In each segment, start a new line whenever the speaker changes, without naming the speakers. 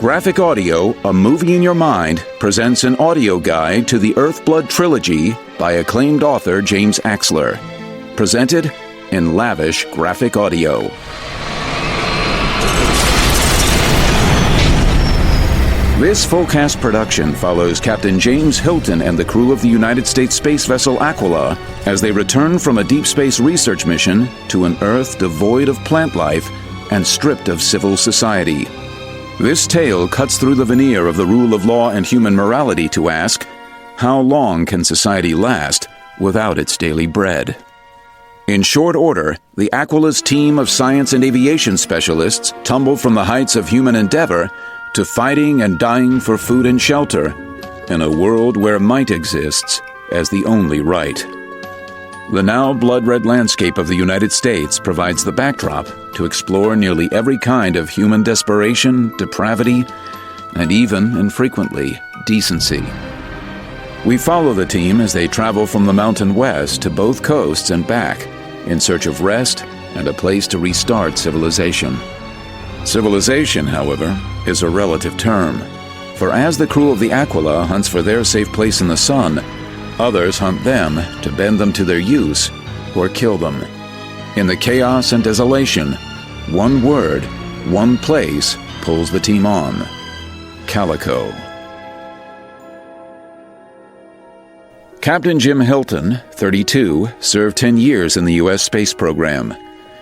Graphic Audio, A Movie in Your Mind, presents an audio guide to the Earthblood trilogy by acclaimed author James Axler. Presented in lavish graphic audio. This full-cast production follows Captain James Hilton and the crew of the United States space vessel Aquila as they return from a deep space research mission to an Earth devoid of plant life and stripped of civil society. This tale cuts through the veneer of the rule of law and human morality to ask, how long can society last without its daily bread? In short order, the Aquila's team of science and aviation specialists tumble from the heights of human endeavor to fighting and dying for food and shelter in a world where might exists as the only right. The now blood-red landscape of the United States provides the backdrop to explore nearly every kind of human desperation, depravity, and even, infrequently, decency. We follow the team as they travel from the mountain west to both coasts and back in search of rest and a place to restart civilization. Civilization, however, is a relative term, for as the crew of the Aquila hunts for their safe place in the sun, others hunt them to bend them to their use or kill them. In the chaos and desolation, one word, one place pulls the team on: Calico. Captain Jim Hilton, 32, served 10 years in the U.S. space program.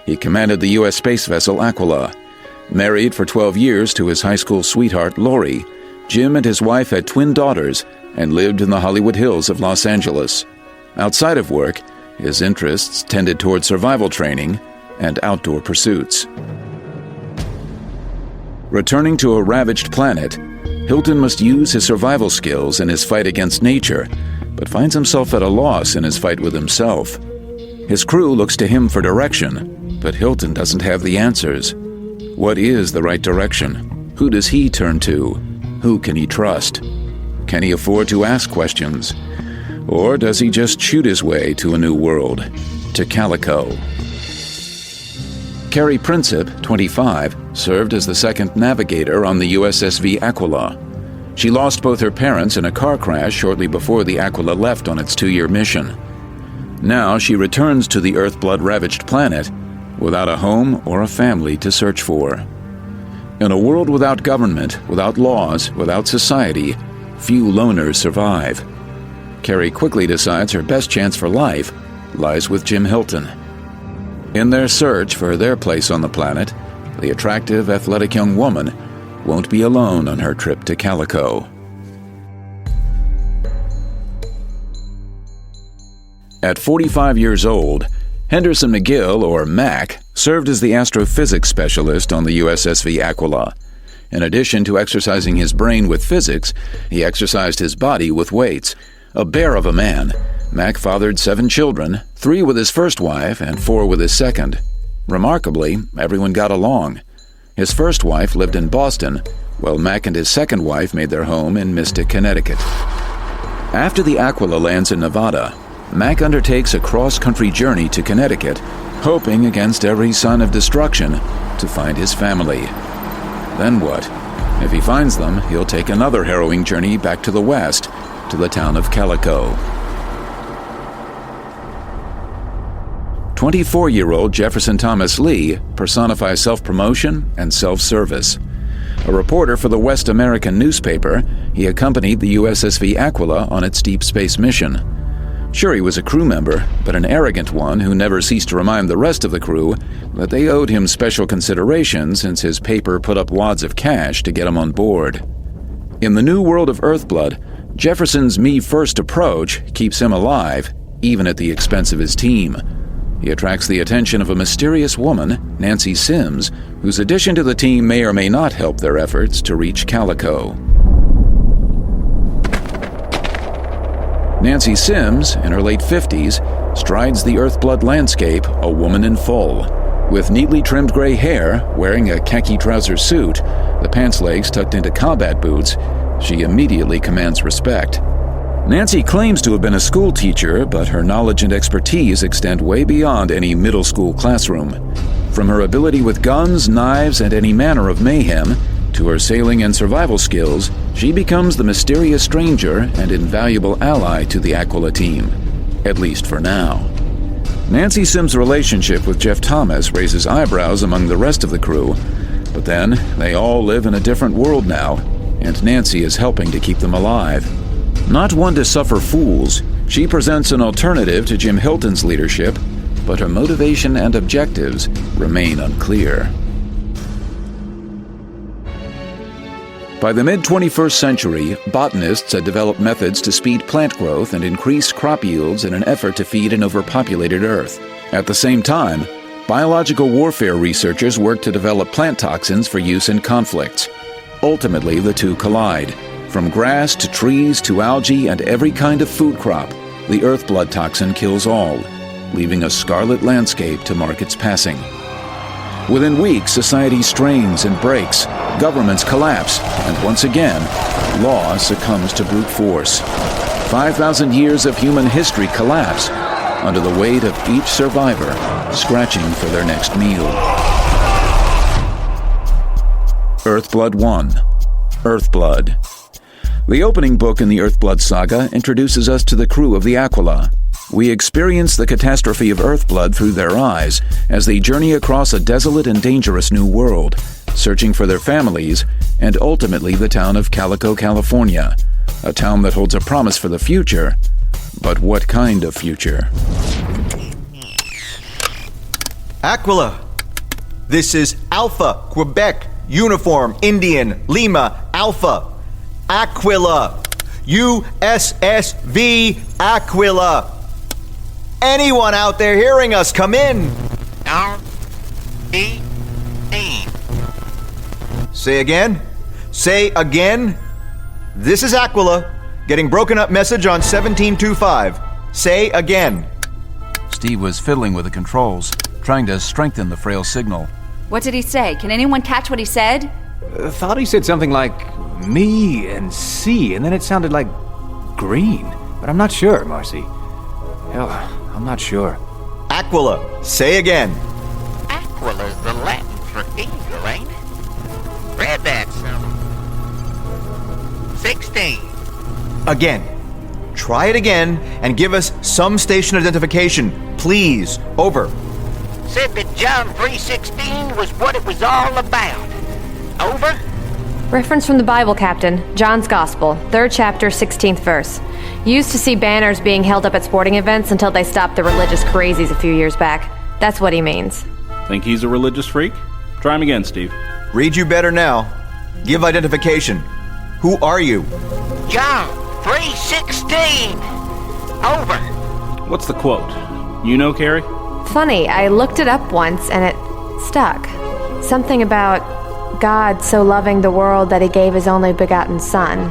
He commanded the U.S. space vessel Aquila. Married for 12 years to his high school sweetheart, Lori, Jim and his wife had twin daughters and lived in the Hollywood Hills of Los Angeles. Outside of work, his interests tended toward survival training and outdoor pursuits. Returning to a ravaged planet, Hilton must use his survival skills in his fight against nature, but finds himself at a loss in his fight with himself. His crew looks to him for direction, but Hilton doesn't have the answers. What is the right direction? Who does he turn to? Who can he trust? Can he afford to ask questions? Or does he just shoot his way to a new world, to Calico? Carrie Princip, 25, served as the second navigator on the USSV Aquila. She lost both her parents in a car crash shortly before the Aquila left on its 2-year mission. Now she returns to the Earthblood-ravaged planet without a home or a family to search for. In a world without government, without laws, without society, few loners survive. Carrie quickly decides her best chance for life lies with Jim Hilton. In their search for their place on the planet, the attractive, athletic young woman won't be alone on her trip to Calico. At 45 years old, Henderson McGill, or Mac, served as the astrophysics specialist on the USSV Aquila. In addition to exercising his brain with physics, he exercised his body with weights. A bear of a man, Mac fathered 7 children, 3 with his first wife and 4 with his second. Remarkably, everyone got along. His first wife lived in Boston, while Mac and his second wife made their home in Mystic, Connecticut. After the Aquila lands in Nevada, Mac undertakes a cross-country journey to Connecticut, hoping against every sign of destruction to find his family. Then what? If he finds them, he'll take another harrowing journey back to the west, to the town of Calico. 24-year-old Jefferson Thomas Lee personifies self-promotion and self-service. A reporter for the West American newspaper, he accompanied the USSV Aquila on its deep space mission. Sure, he was a crew member, but an arrogant one who never ceased to remind the rest of the crew that they owed him special consideration since his paper put up wads of cash to get him on board. In the new world of Earthblood, Jefferson's me-first approach keeps him alive, even at the expense of his team. He attracts the attention of a mysterious woman, Nancy Sims, whose addition to the team may or may not help their efforts to reach Calico. Nancy Sims, in her late 50s, strides the Earthblood landscape a woman in full. With neatly trimmed gray hair, wearing a khaki trouser suit, the pants legs tucked into combat boots, she immediately commands respect. Nancy claims to have been a school teacher, but her knowledge and expertise extend way beyond any middle school classroom. From her ability with guns, knives, and any manner of mayhem, to to her sailing and survival skills, she becomes the mysterious stranger and invaluable ally to the Aquila team, at least for now. Nancy Sim's relationship with Jeff Thomas raises eyebrows among the rest of the crew, but then they all live in a different world now, and Nancy is helping to keep them alive. Not one to suffer fools, she presents an alternative to Jim Hilton's leadership, but her motivation and objectives remain unclear. By the mid-21st century, botanists had developed methods to speed plant growth and increase crop yields in an effort to feed an overpopulated Earth. At the same time, biological warfare researchers worked to develop plant toxins for use in conflicts. Ultimately, the two collide. From grass to trees to algae and every kind of food crop, the earth blood toxin kills all, leaving a scarlet landscape to mark its passing. Within weeks, society strains and breaks, governments collapse, and once again, law succumbs to brute force. 5,000 years of human history collapse under the weight of each survivor scratching for their next meal. Earthblood 1. Earthblood. The opening book in the Earthblood saga introduces us to the crew of the Aquila. We experience the catastrophe of Earthblood through their eyes as they journey across a desolate and dangerous new world, searching for their families and ultimately the town of Calico, California, a town that holds a promise for the future. But what kind of future?
Aquila, this is Alpha, Quebec, Uniform, Indian, Lima, Alpha. Aquila, USSV Aquila. Anyone out there hearing us, come in. Say again. Say again. This is Aquila, getting broken up message on 1725. Say again.
Steve was fiddling with the controls, trying to strengthen the frail signal.
What did he say? Can anyone catch what he said?
Thought he said something like me and C, and then it sounded like green. But I'm not sure, Marcy. Hell, I'm not sure.
Aquila, say again.
Aquila's the Latin for eagle, ain't it? Read that some. 16.
Again. Try it again and give us some station identification, please. Over.
Said that John 3:16 was what it was all about. Over.
Reference from the Bible, Captain. John's Gospel, 3rd chapter, 16th verse. Used to see banners being held up at sporting events until they stopped the religious crazies a few years back. That's what he means.
Think he's a religious freak? Try him again, Steve.
Read you better now. Give identification. Who are you?
John 3:16. Over.
What's the quote? You know, Carrie?
Funny, I looked it up once and it stuck. Something about God so loving the world that he gave his only begotten Son.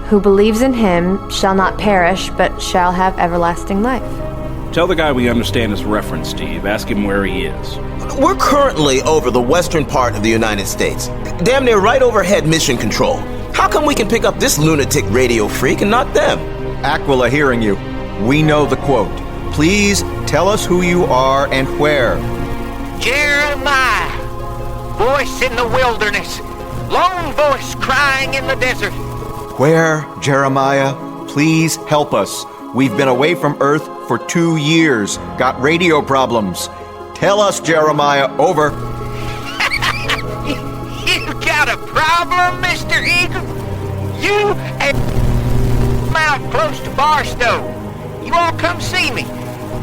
Who believes in him shall not perish, but shall have everlasting life.
Tell the guy we understand his reference, Steve. Ask him where he is.
We're currently over the western part of the United States. Damn near right overhead mission control. How come we can pick up this lunatic radio freak and not them?
Aquila hearing you. We know the quote. Please tell us who you are and where.
Jeremiah. Voice in the wilderness. Lone voice crying in the desert.
Where, Jeremiah? Please help us. We've been away from Earth for 2 years. Got radio problems. Tell us, Jeremiah. Over.
You got a problem, Mr. Eagle? You and out close to Barstow. You all come see me.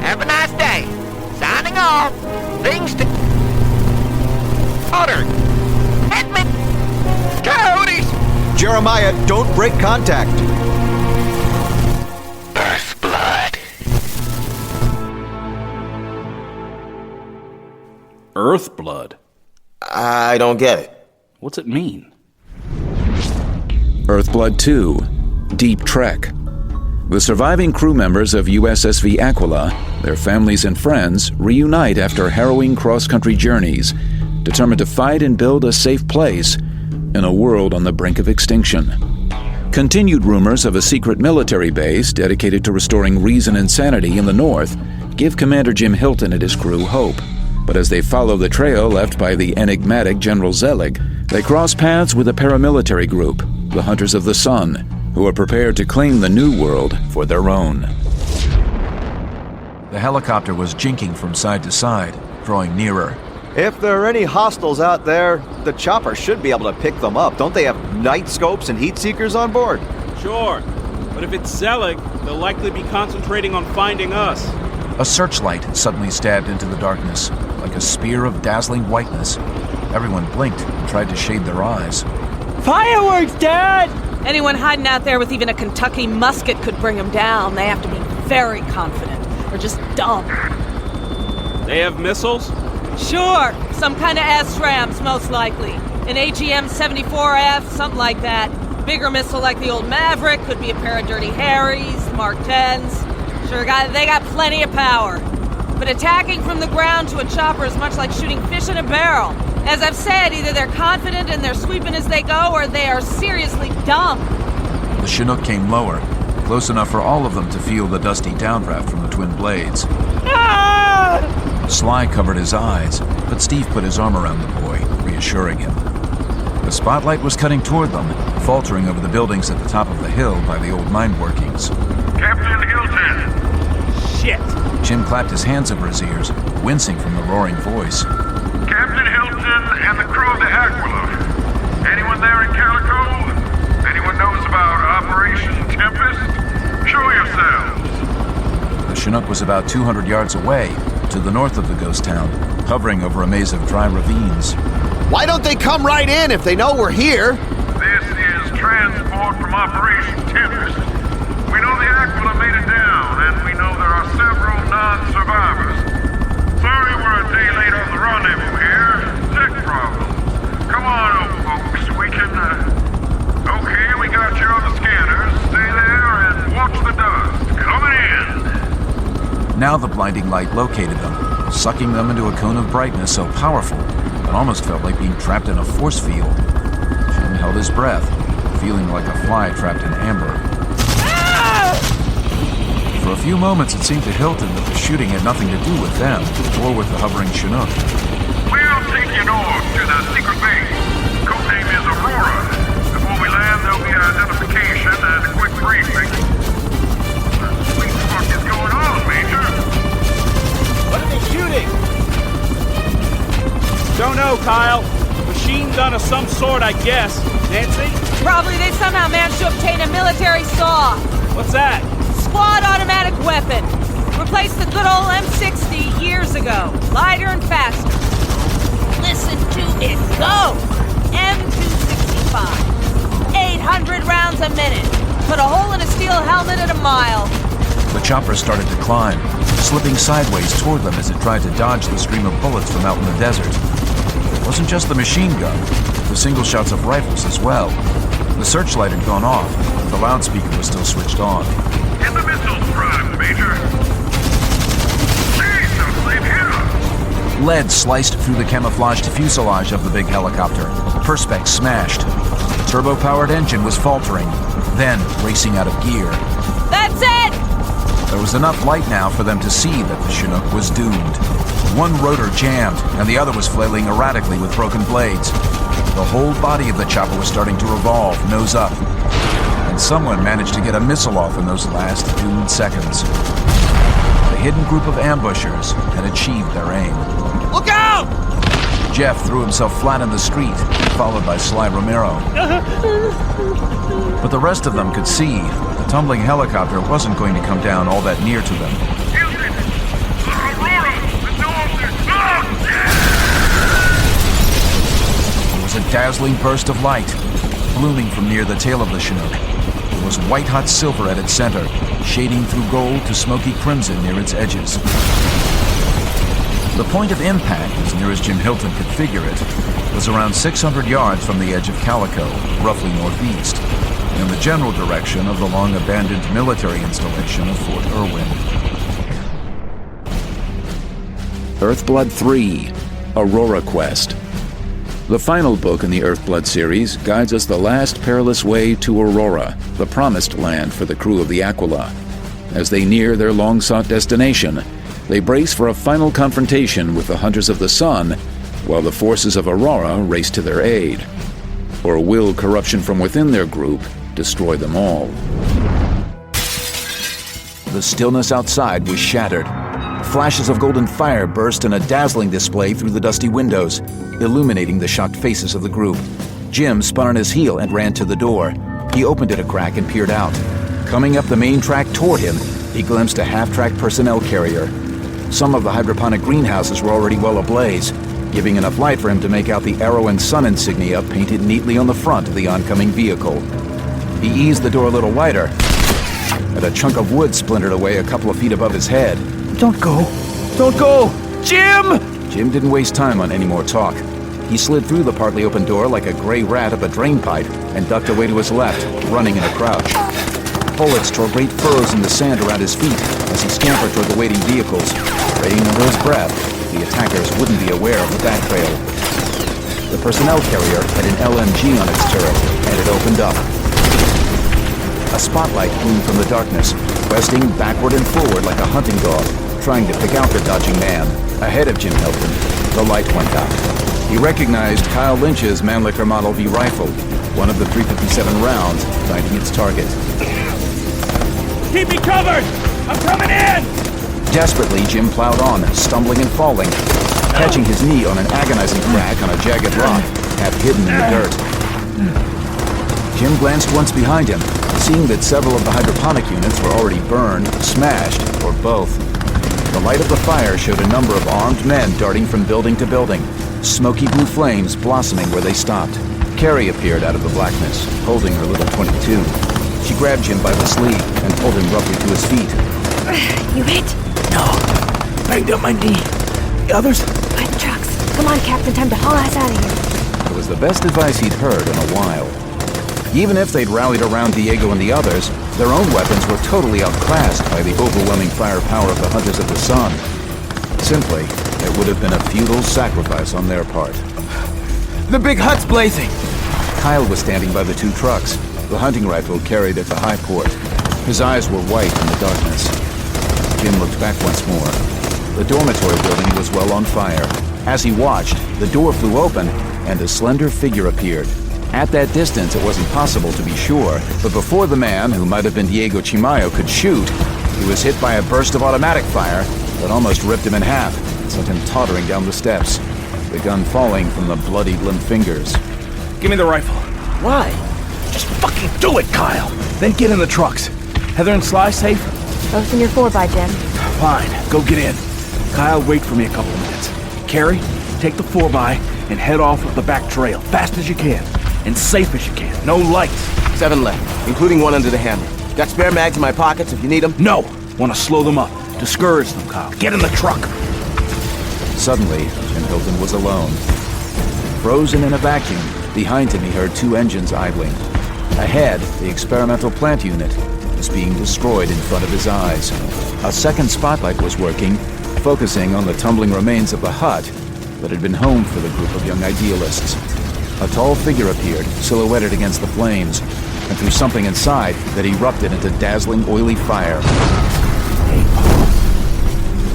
Have a nice day. Signing off. Things to order. Hit me. Coyotes.
Jeremiah, don't break contact.
Earthblood.
Earthblood?
I don't get it.
What's it mean?
Earthblood 2. Deep Trek. The surviving crew members of USSV Aquila, their families and friends, reunite after harrowing cross-country journeys, determined to fight and build a safe place in a world on the brink of extinction. Continued rumors of a secret military base dedicated to restoring reason and sanity in the North give Commander Jim Hilton and his crew hope. But as they follow the trail left by the enigmatic General Zelig, They cross paths with a paramilitary group, the Hunters of the Sun, who are prepared to claim the New World for their own.
The helicopter was jinking from side to side, drawing nearer.
If there are any hostiles out there, the chopper should be able to pick them up. Don't they have night scopes and heat seekers on board?
Sure, but if it's Zelig, they'll likely be concentrating on finding us.
A searchlight suddenly stabbed into the darkness, like a spear of dazzling whiteness. Everyone blinked and tried to shade their eyes.
Fireworks, Dad!
Anyone hiding out there with even a Kentucky musket could bring them down. They have to be very confident, or just dumb.
They have missiles?
Sure, some kind of S-rams, most likely. An AGM-74F, something like that. Bigger missile like the old Maverick, could be a pair of Dirty Harrys, Mark 10s. Sure, they got plenty of power. But attacking from the ground to a chopper is much like shooting fish in a barrel. As I've said, either they're confident and they're sweeping as they go, or they are seriously dumb.
The Chinook came lower, close enough for all of them to feel the dusty downdraft from the twin blades.
Ah!
Sly covered his eyes, but Steve put his arm around the boy, reassuring him. The spotlight was cutting toward them, faltering over the buildings at the top of the hill by the old mine workings.
Captain Hilton!
Shit!
Jim clapped his hands over his ears, wincing from the roaring voice.
Captain Hilton and the crew of the Aquila. Anyone there in Calico? Anyone knows about Operation Tempest? Show yourselves!
The Chinook was about 200 yards away, to the north of the ghost town, hovering over a maze of dry ravines.
Why don't they come right in if they know we're here?
This is transport from Operation Tempest. We know the Aquila made it down, and we know there are several non-survivors. Sorry we're a day late on the rendezvous here. Tech problem. Come on, old folks. We can, Okay, we got you on the scanners. Stay there and watch the dust. Coming in.
Now the blinding light located them, sucking them into a cone of brightness so powerful it almost felt like being trapped in a force field. Jim held his breath, feeling like a fly trapped in amber. For a few moments it seemed to Hilton that the shooting had nothing to do with them, or with the hovering Chinook.
We'll take you north to the secret base. Codename is Aurora. Before we land, there'll be identification and a quick briefing. What the fuck is going on, Major?
What are they shooting?
Don't know, Kyle. Machine gun of some sort, I guess. Nancy?
Probably they somehow managed to obtain a military saw.
What's that?
Squad automatic weapon. Replaced the good old M60 years ago. Lighter and faster. Listen to it go! M265. 800 rounds a minute. Put a hole in a steel helmet at a mile.
The chopper started to climb, slipping sideways toward them as it tried to dodge the stream of bullets from out in the desert. It wasn't just the machine gun, the single shots of rifles as well. The searchlight had gone off, but the loudspeaker was still switched on.
Get the missiles primed, Major. Jesus, they've hit us!
Lead sliced through the camouflaged fuselage of the big helicopter. Perspex smashed. The turbo-powered engine was faltering, then racing out of gear.
That's it!
There was enough light now for them to see that the Chinook was doomed. One rotor jammed, and the other was flailing erratically with broken blades. The whole body of the chopper was starting to revolve, nose up. And someone managed to get a missile off in those last doomed seconds. The hidden group of ambushers had achieved their aim.
Look out!
Jeff threw himself flat in the street, followed by Sly Romero. But the rest of them could see the tumbling helicopter wasn't going to come down all that near to them.
Hilton! Aurora! The
There was a dazzling burst of light, blooming from near the tail of the Chinook. It was white-hot silver at its center, shading through gold to smoky crimson near its edges. The point of impact, as near as Jim Hilton could figure it, was around 600 yards from the edge of Calico, roughly northeast, in the general direction of the long-abandoned military installation of Fort Irwin.
Earthblood 3, Aurora Quest. The final book in the Earthblood series guides us the last perilous way to Aurora, the promised land for the crew of the Aquila. As they near their long-sought destination, they brace for a final confrontation with the Hunters of the Sun, while the forces of Aurora race to their aid. Or will corruption from within their group destroy them all?
The stillness outside was shattered. Flashes of golden fire burst in a dazzling display through the dusty windows, illuminating the shocked faces of the group. Jim spun on his heel and ran to the door. He opened it a crack and peered out. Coming up the main track toward him, he glimpsed a half-track personnel carrier. Some of the hydroponic greenhouses were already well ablaze, giving enough light for him to make out the arrow and sun insignia painted neatly on the front of the oncoming vehicle. He eased the door a little wider, and a chunk of wood splintered away a couple of feet above his head.
Don't go! Don't go! Jim!
Jim didn't waste time on any more talk. He slid through the partly open door like a gray rat up a drain pipe and ducked away to his left, running in a crouch. Bullets tore great furrows in the sand around his feet as he scampered toward the waiting vehicles, praying under his breath the attackers wouldn't be aware of the back trail. The personnel carrier had an LMG on its turret, and it opened up. A spotlight gleamed from the darkness, questing backward and forward like a hunting dog, trying to pick out the dodging man. Ahead of Jim Hilton, the light went out. He recognized Kyle Lynch's Mannlicher Model V rifle, one of the .357 rounds finding its target.
Keep me covered! I'm coming in!
Desperately, Jim plowed on, stumbling and falling, catching his knee on an agonizing crack on a jagged rock, half hidden in the dirt. Jim glanced once behind him, seeing that several of the hydroponic units were already burned, smashed, or both. The light of the fire showed a number of armed men darting from building to building, smoky blue flames blossoming where they stopped. Carrie appeared out of the blackness, holding her little .22. She grabbed Jim by the sleeve and pulled him roughly to his feet.
You hit?
No. Banged up my knee. The others?
By the trucks. Come on, Captain, time to haul ass out of here.
It was the best advice he'd heard in a while. Even if they'd rallied around Diego and the others, their own weapons were totally outclassed by the overwhelming firepower of the Hunters of the Sun. Simply, it would have been a futile sacrifice on their part.
The big hut's blazing!
Kyle was standing by the two trucks, the hunting rifle carried at the high port. His eyes were white in the darkness. Jim looked back once more. The dormitory building was well on fire. As he watched, the door flew open, and a slender figure appeared. At that distance, it wasn't possible to be sure, but before the man, who might have been Diego Chimayo, could shoot, he was hit by a burst of automatic fire that almost ripped him in half and sent him tottering down the steps, the gun falling from the bloodied limp fingers.
Give me the rifle.
Why?
Just fucking do it, Kyle! Then get in the trucks. Heather and Sly safe?
Both in your 4x, Jim.
Fine, go get in. Kyle, wait for me a couple of minutes. Carrie, take the 4x and head off of the back trail, fast as you can. And safe as you can. No lights.
7 left, including one under the hammer. Got spare mags in my pockets if you need them?
No! Want to slow them up. Discourage them, Kyle. Get in the truck!
Suddenly, Jim Hilton was alone. Frozen in a vacuum, behind him he heard 2 engines idling. Ahead, the experimental plant unit was being destroyed in front of his eyes. A second spotlight was working, focusing on the tumbling remains of the hut that had been home for the group of young idealists. A tall figure appeared, silhouetted against the flames, and through something inside that erupted into dazzling, oily fire.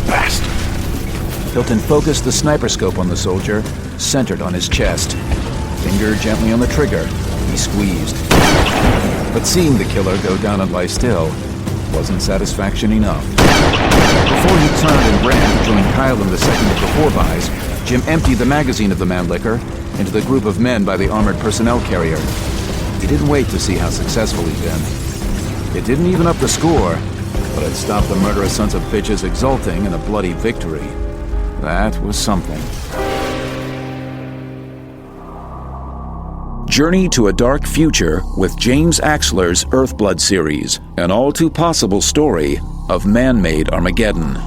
Bastard!
Hilton focused the sniper scope on the soldier, centered on his chest. Finger gently on the trigger, he squeezed. But seeing the killer go down and lie still wasn't satisfaction enough. Before he turned and ran to join Kyle in the second of the 4x, Jim emptied the magazine of the Mannlicher into the group of men by the armored personnel carrier. He didn't wait to see how successful he'd been. It didn't even up the score, but it stopped the murderous sons of bitches exulting in a bloody victory. That was something. Journey to a Dark Future with James Axler's Earthblood series, an all-too-possible story of man-made Armageddon.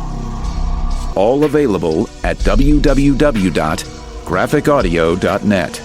All available at www.graphicaudio.net.